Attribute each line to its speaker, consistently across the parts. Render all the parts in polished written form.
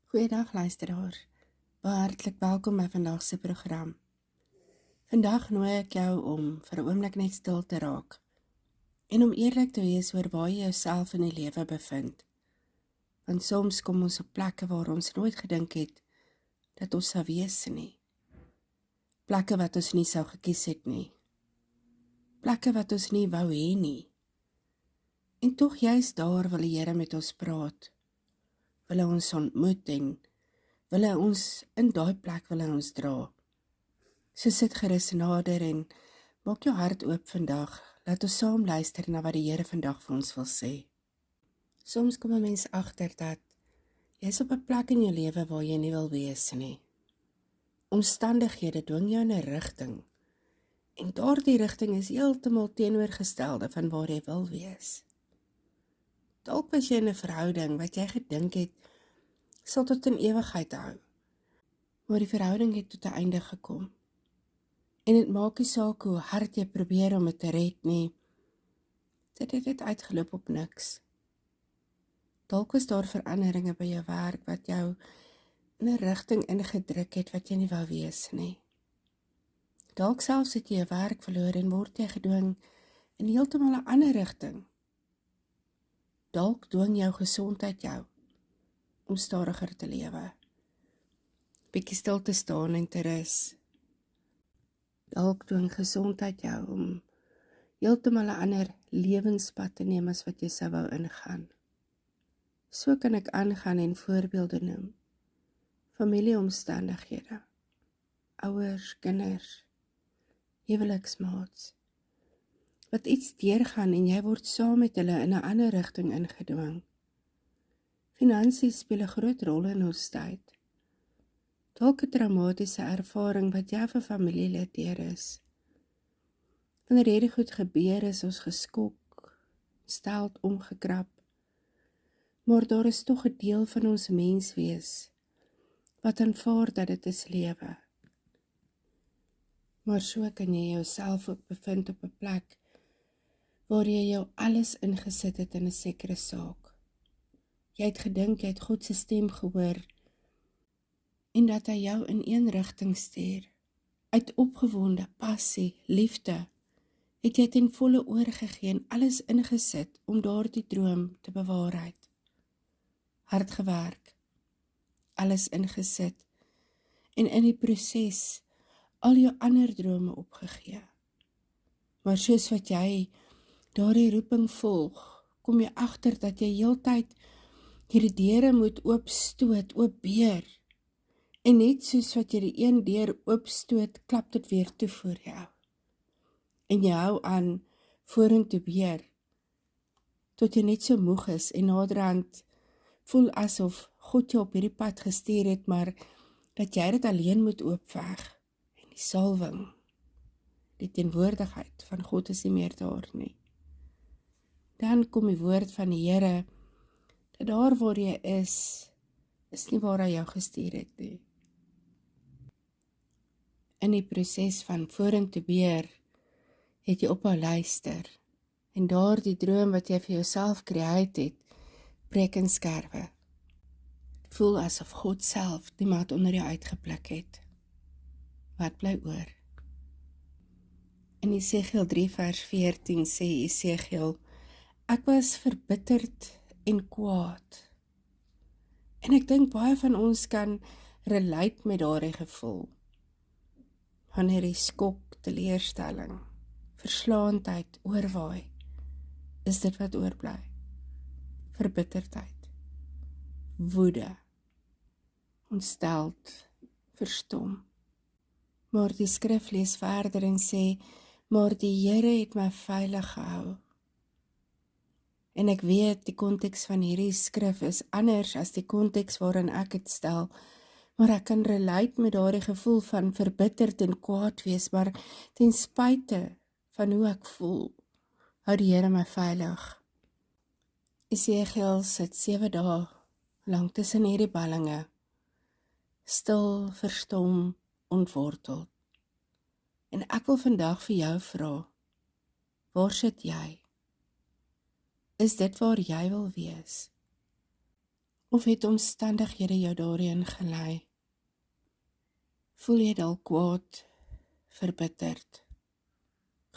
Speaker 1: Goeiedag luisteraar, baie hartlik welkom by vandag se program. Vandag nooi ek jou om vir 'n oomblik net stil te raak en om eerlik te wees oor waar jy jouself in die lewe bevind. Want soms kom ons op plekke waar ons nooit gedink het dat ons sou wees nie. Plekke wat ons nie sou gekies het nie. Plekke wat ons nie wou hê nie. En tog juist daar wil die Here met ons praat. Wil hy ons ontmoet en wil hy ons in daai plek wil hy ons dra. So sit gerus nader en maak jou hart oop vandag. Laat ons saam luister na wat die Here vandag vir ons wil sê. Soms kom 'n mens agter dat jy is op 'n plek in jou lewe waar jy nie wil wees nie. Omstandighede dwing jou in 'n rigting. En daardie rigting is heeltemal teenoorgestelde van waar jy wil wees. Dalk was jy in 'n verhouding wat jy gedink het sal tot in ewigheid hou. Maar die verhouding het tot 'n einde gekom. En dit maak nie saak hoe hard jy probeer om dit te red nie. Dit het uitgeloop op niks. Dalk was daar veranderinge by jou werk wat jou in 'n rigting ingedruk het wat jy nie wou wees nie. Dalk selfs het jy jou werk verloor en word jy gedwing in heeltemal 'n ander rigting. Dalk dwing jou gesondheid jou om stadiger te lewe. Bietjie stil te staan en te rus. Dalk dwing gesondheid jou om heeltemal 'n ander lewenspad te neem as wat jy sou wou ingaan. So kan ek aangaan en voorbeelde noem. Familieomstandighede, ouers, kinders, huweliksmaats, wat iets deurgaan en jy word saam met hulle in 'n ander rigting ingedwing. Finansies speel 'n groot rol in ons tyd. Dalk 'n traumatiese ervaring wat jy vir familielid deur is. Wanneer hierdie goed gebeur is ons geskok, steld omgekrap, maar daar is tog 'n deel van ons menswees wat aanvaar dat dit is lewe. Maar so kan jy jouself ook bevind op 'n plek waar jy jou alles ingesit het in 'n sekere saak. Jy het gedink jy het God se stem gehoor en dat hy jou in een rigting stuur. Uit opgewonde passie, liefde, het jy ten volle oorgegee en alles ingesit om daardie droom te bewaarheid. Hard gewerk, alles ingesit en in die proses al jou ander drome opgegee. Maar soos wat jy daardie roeping volg, kom jy agter dat jy heeltyd hierdie deure moet oopstoot, oopbeer. En net soos wat jy die een deur oopstoot, klap dit weer toe voor jou. En jy hou aan vorentoe beer, tot jy net so moeg is en naderhand voel asof God jou op hierdie pad gestuur het, maar dat jy dit alleen moet oopveg. En die salwing, die teenwoordigheid van God is nie meer daar nie. Dan kom die woord van die Here, dat daar waar jy is nie waar hy jou gestuur het nie. In die proses van vorentoe beer, het jy ophou luister, en daar die droom wat jy vir jouself create het, breek in skerwe. Het voel asof God self die maat onder jou uitgepluk het. Wat bly oor? In Esegiel 3 vers 14 sê Esegiel, ek was verbitterd en kwaad. En ek dink baie van ons kan relate met daardie gevoel. Wanneer die skok, teleurstelling, verslaandheid oorwaai, is dit wat oorbly. Verbitterdheid, woede, ontsteld, verstom. Maar die skrif lees verder en sê, maar die Here het my veilig gehou. En ek weet, die konteks van hierdie skrif is anders as die konteks waarin ek het stel, maar ek kan relate met daardie gevoel van verbitterd en kwaad wees, maar ten spyte van hoe ek voel, hou die Here my veilig. Esegiel sit 7 dae lang tussen hierdie ballinge, stil, verstom, ontworteld. En ek wil vandag vir jou vra, waar sit jy? Is dit waar jy wil wees? Of het omstandighede jou daarheen gelei? Voel jy dalk kwaad, verbitterd,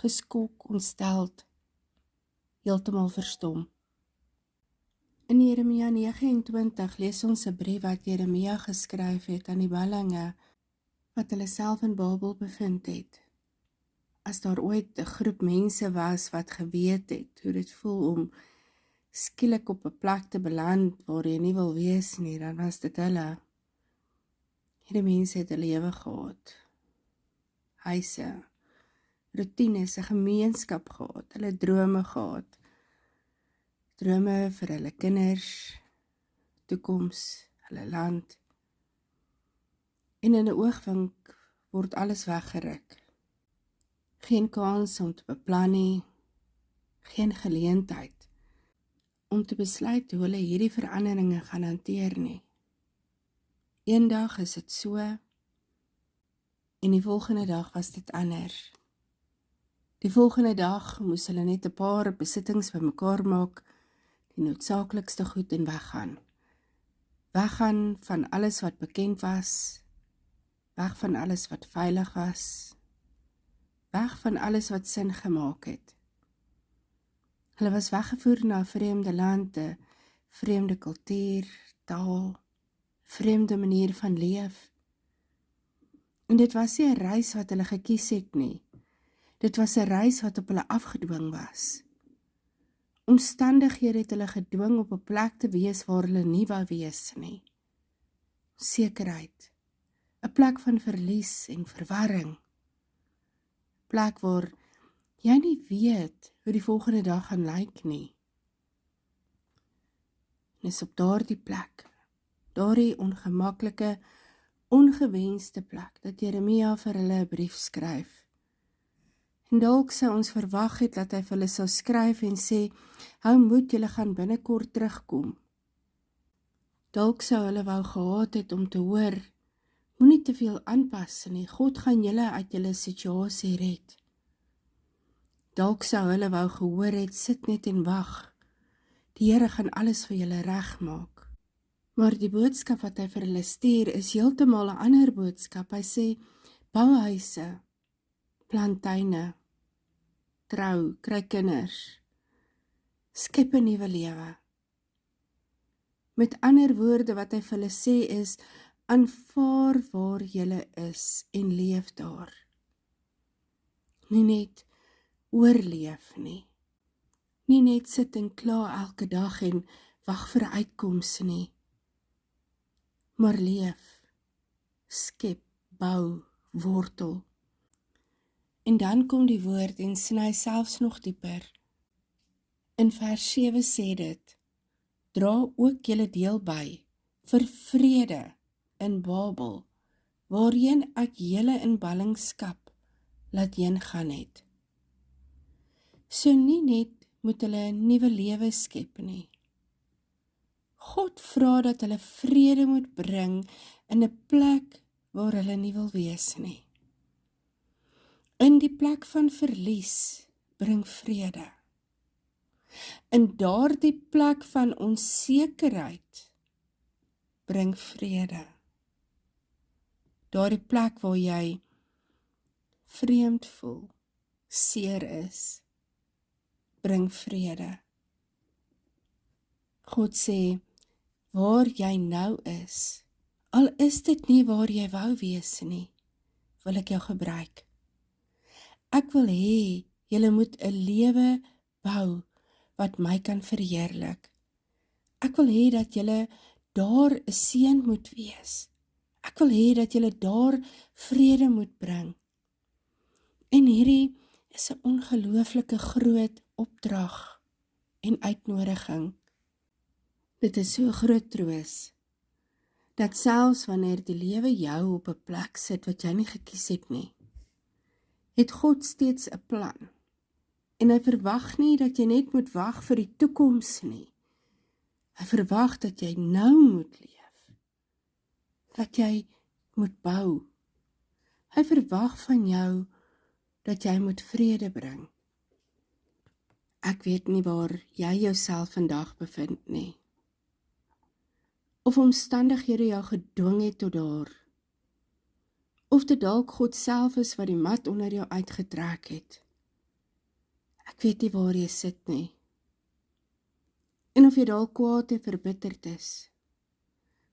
Speaker 1: geskok, ontsteld, heeltemal verstom? In Jeremia 29 lees ons 'n brief wat Jeremia geskryf het aan die ballinge wat hulle self in Babel bevind het. As daar ooit 'n groep mense was wat geweet het hoe dit voel om skielik op 'n plek te beland waar jy nie wil wees nie, dan was dit hulle. Hierdie mense het 'n lewe gehad, huise, routines, 'n gemeenskap gehad, hulle drome gehad, drome vir hulle kinders, toekoms, hulle land. En in 'n oogwink word alles weggeruk. Geen kans om te beplan nie, geen geleentheid om te besluit hoe hulle hierdie veranderinge gaan hanteer nie. Eendag is dit so, en die volgende dag was dit anders. Die volgende dag moes hulle net 'n paar besittings bymekaar maak, die noodsaaklikste goed en weggaan. Weggaan van alles wat bekend was, weg van alles wat veilig was, weg van alles wat sin gemaak het. Hulle was weggevoer na 'n vreemde land, 'n vreemde kultuur, taal, vreemde manier van leef. En dit was nie 'n reis wat hulle gekies het nie. Dit was 'n reis wat op hulle afgedwing was. Omstandighede het hulle gedwing op 'n plek te wees waar hulle nie wou wees nie. Sekerheid, 'n plek van verlies en verwarring. Plek waar jy nie weet hoe die volgende dag gaan lyk nie. En is op daardie plek, daardie ongemaklike, ongewenste plek, dat Jeremia vir hulle 'n brief skryf. En dalk sou ons verwag het dat hy vir hulle sou skryf en sê, hou moed, julle gaan binnekort terugkom. Dalk sou hulle wou gehad het om te hoor, moenie te veel aanpas nie, God gaan julle uit julle situasie red. Dalk sou hulle wou gehoor het, sit net en wag. Die Here gaan alles vir julle regmaak. Maar die boodskap wat hy vir hulle stuur is heeltemal 'n ander boodskap. Hy sê, bou huise, plant tuine, trou, kry kinders, skep 'n nuwe lewe. Met ander woorde wat hy vir hulle sê is, aanvaar waar julle is en leef daar. Nie net oorleef nie. Nie net sit en kla elke dag en wag vir 'n uitkoms nie. Maar leef, skep, bou, wortel. En dan kom die woord en sny selfs nog dieper. In vers 7 sê dit, dra ook julle deel by vir vrede in Babel, waarheen ek julle in ballingskap laat heen gaan het. So nie net moet hulle 'n nuwe lewe skep nie. God vra dat hulle vrede moet bring in 'n plek waar hulle nie wil wees nie. In die plek van verlies bring vrede. In daardie plek van onsekerheid bring vrede. Daardie plek waar jy vreemd voel, seer is, bring vrede. God sê, waar jy nou is, al is dit nie waar jy wou wees nie, wil ek jou gebruik. Ek wil hê, julle moet 'n lewe bou, wat my kan verheerlik. Ek wil hê dat julle daar 'n seën moet wees. Ek wil hê dat julle daar vrede moet bring. En hierdie is 'n ongelooflike groot opdrag en uitnodiging. Dit is so groot troos, dat selfs wanneer die lewe jou op 'n plek sit wat jy nie gekies het nie, het God steeds 'n plan. En hy verwag nie dat jy net moet wag vir die toekoms nie. Hy verwag dat jy nou moet leef. Dat jy moet bou. Hy verwag van jou dat jy moet vrede bring. Ek weet nie waar jy jouself vandag bevind nie. of omstandighede jou gedwing het tot daar, of dit dalk God self is wat die mat onder jou uitgetrek het. Ek weet nie waar jy sit nie, en of jy dalk kwaad en verbitterd is,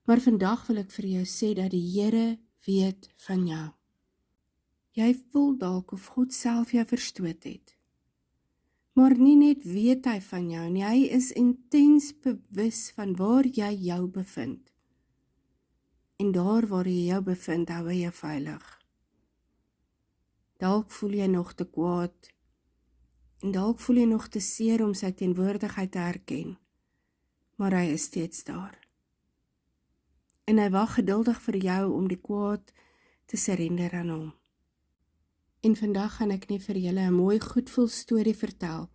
Speaker 1: maar vandag wil ek vir jou sê dat die Here weet van jou. Jy voel dalk of God self jou verstoot het, maar nie net weet hy van jou nie, hy is intens bewus van waar jy jou bevind. En daar waar jy jou bevind, hou hy jou veilig. Dalk voel jy nog te kwaad, en dalk voel jy nog te seer om sy teenwoordigheid te herken, maar hy is steeds daar. En hy wag geduldig vir jou om die kwaad te surrender aan hom. En vandag gaan ek nie vir julle 'n mooi goedvoel storie vertel,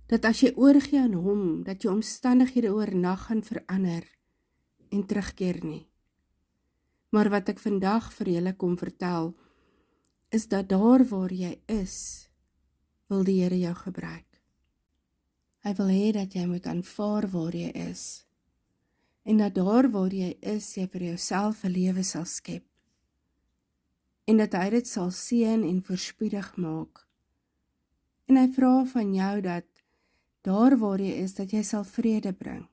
Speaker 1: dat as jy oorgee aan hom, dat jou omstandighede oornag gaan verander en terugkeer nie. Maar wat ek vandag vir julle kom vertel, is dat daar waar jy is, wil die Here jou gebruik. Hy wil hê dat jy moet aanvaar waar jy is, en dat daar waar jy is, jy vir jouself 'n lewe sal skep, en dat hy dit sal seën en voorspoedig maak. En hy vra van jou dat daar waar jy is, dat jy sal vrede bring.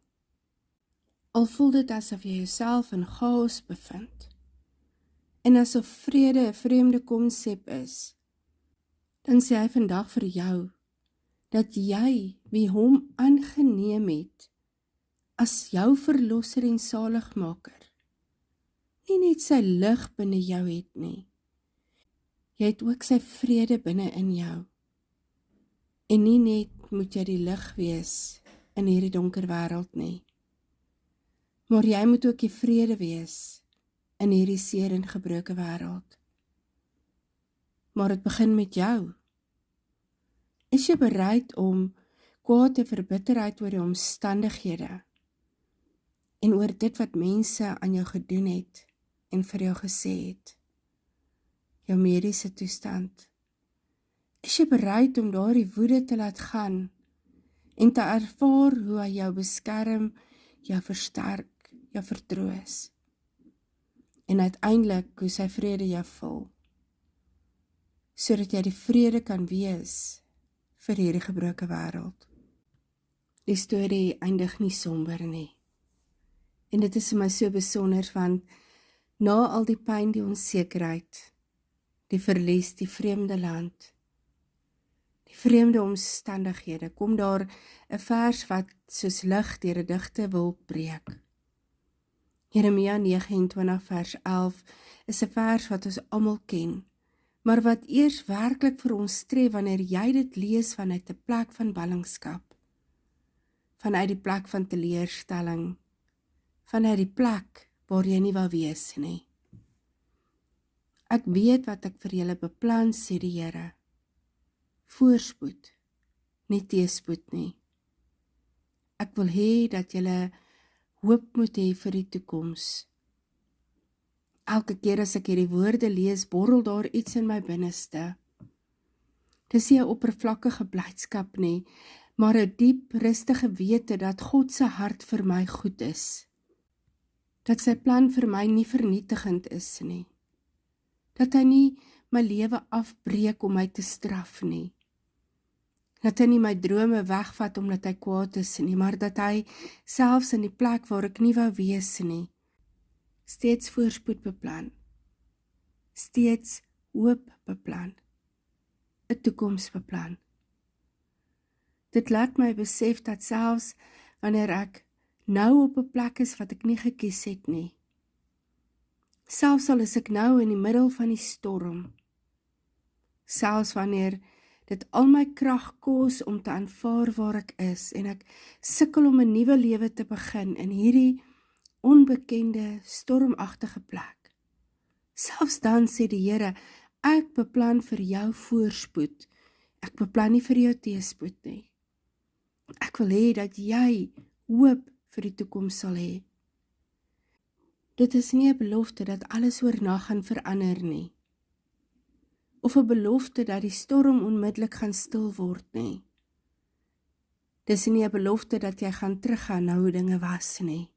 Speaker 1: Al voel dit asof jy jouself in chaos bevind, en asof vrede 'n vreemde konsep is, dan sê hy vandag vir jou, dat jy, wie hom aangeneem het, as jou verlosser en saligmaker, nie net sy lig binne jou het nie, jy het ook sy vrede binne in jou, en nie net moet jy die lig wees in hierdie donker wêreld nie, maar jy moet ook die vrede wees in hierdie seer en gebroke wêreld. Maar dit begin met jou. Is jy bereid om kwaad en verbitterheid oor die omstandighede en oor dit wat mense aan jou gedoen het en vir jou gesê het, jou mediese toestand? Is jy bereid om daardie woede te laat gaan en te ervaar hoe hy jou beskerm, jou versterk, jou vertroos en uiteindelik hoe sy vrede jou vul, sodat jy die vrede kan wees vir hierdie gebroke wêreld? Die storie eindig nie somber nie. En dit is vir my so besonder, want na al die pyn, die onsekerheid, die verlies, die vreemde land, die vreemde omstandighede, kom daar 'n vers wat soos lig deur 'n digte wolk breek. Jeremia 29 vers 11 is 'n vers wat ons almal ken, maar wat eers werklik vir ons tref wanneer jy dit lees vanuit 'n plek van ballingskap, vanuit die plek van teleurstelling, vanuit die plek waar jy nie wil wees nie. Ek weet wat ek vir julle beplan, sê die Here. Voorspoed, nie teëspoed nie. Ek wil hê dat julle hoop moet hê vir die toekoms. Elke keer as ek hierdie woorde lees, borrel daar iets in my binneste. Dis nie 'n oppervlakkige blydskap nie, maar 'n diep, rustige wete dat God se hart vir my goed is. Dat sy plan vir my nie vernietigend is nie. Dat hy nie my lewe afbreek om my te straf nie. Dat hy nie my drome wegvat omdat hy kwaad is nie, maar dat hy selfs in die plek waar ek nie wou wees nie, steeds voorspoed beplan, steeds hoop beplan, 'n toekoms beplan. Dit laat my besef dat selfs wanneer ek nou op 'n plek is wat ek nie gekies het nie, selfs al is ek nou in die middel van die storm, selfs wanneer dit al my krag kos om te aanvaar waar ek is en ek sukkel om 'n nuwe lewe te begin in hierdie onbekende, stormagtige plek. Selfs dan sê die Here, ek beplan vir jou voorspoed, ek beplan nie vir jou teëspoed nie. Ek wil hê dat jy hoop vir die toekoms sal hê. Dit is nie 'n belofte dat alles oornag gaan verander nie, of 'n belofte dat die storm onmiddellik gaan stil word nie. Dis nie 'n belofte dat jy gaan teruggaan na hoe dinge was nie.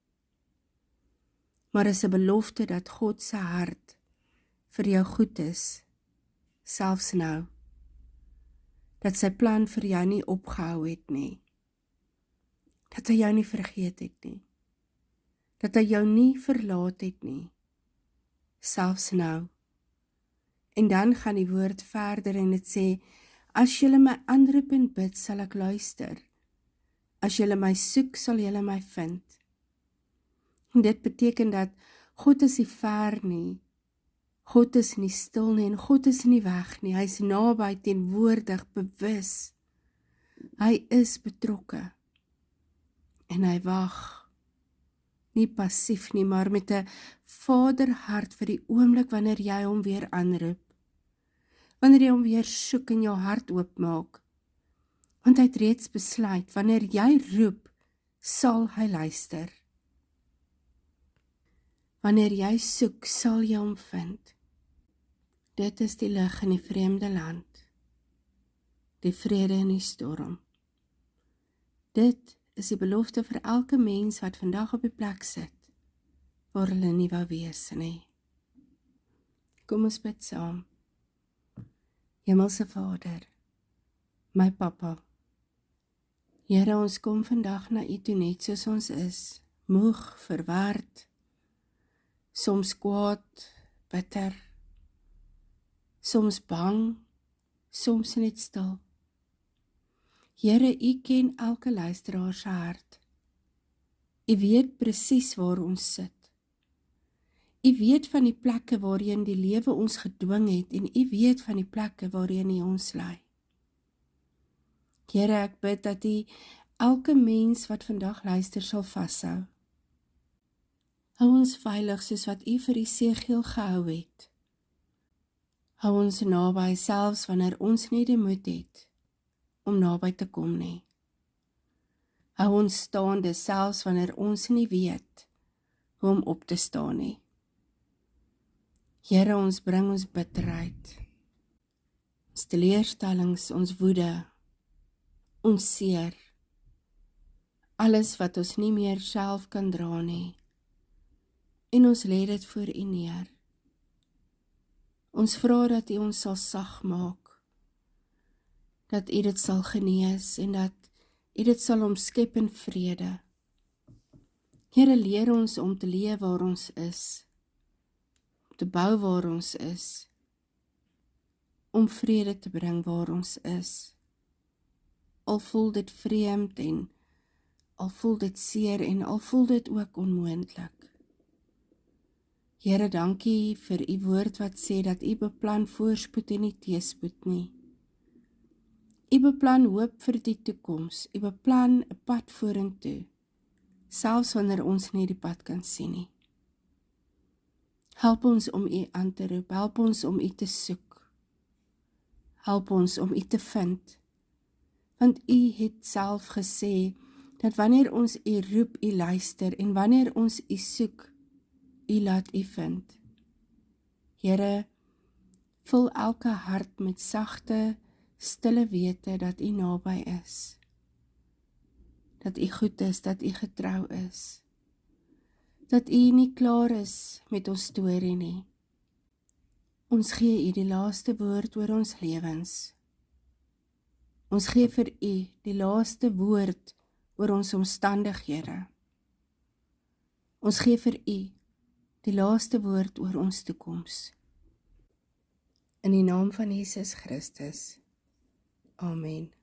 Speaker 1: maar is 'n belofte dat God se hart vir jou goed is, selfs nou. Dat sy plan vir jou nie opgehou het nie. Dat hy jou nie vergeet het nie. Dat hy jou nie verlaat het nie, selfs nou. En dan gaan die woord verder en dit sê, as julle my aanroep en bid, sal ek luister. As julle my soek, sal julle my vind. En dit beteken dat God is nie ver nie, God is nie stil nie en God is nie weg nie. Hy is naby, teenwoordig, bewus. Hy is betrokke. En hy wag, nie passief nie, maar met 'n vaderhart vir die oomblik wanneer jy hom weer aanroep. Wanneer jy hom weer soek en jou hart oopmaak. Want hy het reeds besluit, wanneer jy roep, sal hy luister. Wanneer jy soek, sal jy hom vind. Dit is die lig in die vreemde land. Die vrede in die storm. Dit is die belofte vir elke mens wat vandag op die plek sit, waar hulle nie wou wees nie. Kom ons bid saam. Hemelse Vader, my Papa, Here, ons kom vandag na U toe net soos ons is, moeg, verward, soms kwaad, bitter, soms bang, soms net stil. Here, U ken elke luisteraar se hart. U weet presies waar ons sit. U weet van die plekke waarheen die lewe ons gedwing het en U weet van die plekke waarheen U ons lei. Here, ek bid dat U elke mens wat vandag luister sal vashou. Hou ons veilig soos wat U vir Esegiel gehou het. Hou ons naby selfs wanneer ons nie die moed het om naby te kom nie. Hou ons staande selfs wanneer ons nie weet hoe om op te staan nie. Here, ons bring ons bitterheid, ons teleurstellings, ons woede, ons seer, alles wat ons nie meer self kan dra nie, en ons lê dit voor U neer. Ons vra dat U ons sal sag maak, dat U dit sal genees en dat U dit sal omskep in vrede. Here, leer ons om te leef waar ons is, om te bou waar ons is, om vrede te bring waar ons is. Al voel dit vreemd en al voel dit seer en al voel dit ook onmoontlik. Here, dankie vir U woord wat sê dat U beplan voorspoed en nie teëspoed nie. U beplan hoop vir die toekoms, U beplan 'n pad vorentoe, selfs wanneer ons nie die pad kan sien nie. Help ons om U aan te roep, help ons om U te soek, help ons om U te vind, want U het self gesê, dat wanneer ons U roep, U luister, en wanneer ons U soek, U laat U vind. Here, vul elke hart met sagte, stille wete dat U naby is, dat U goed is, dat U getrou is, dat U nie klaar is met ons storie nie. Ons gee U die laaste woord oor ons lewens. Ons gee vir U die laaste woord oor ons omstandighede. Ons gee vir U die laaste woord oor ons toekoms. In die naam van Jesus Christus. Amen.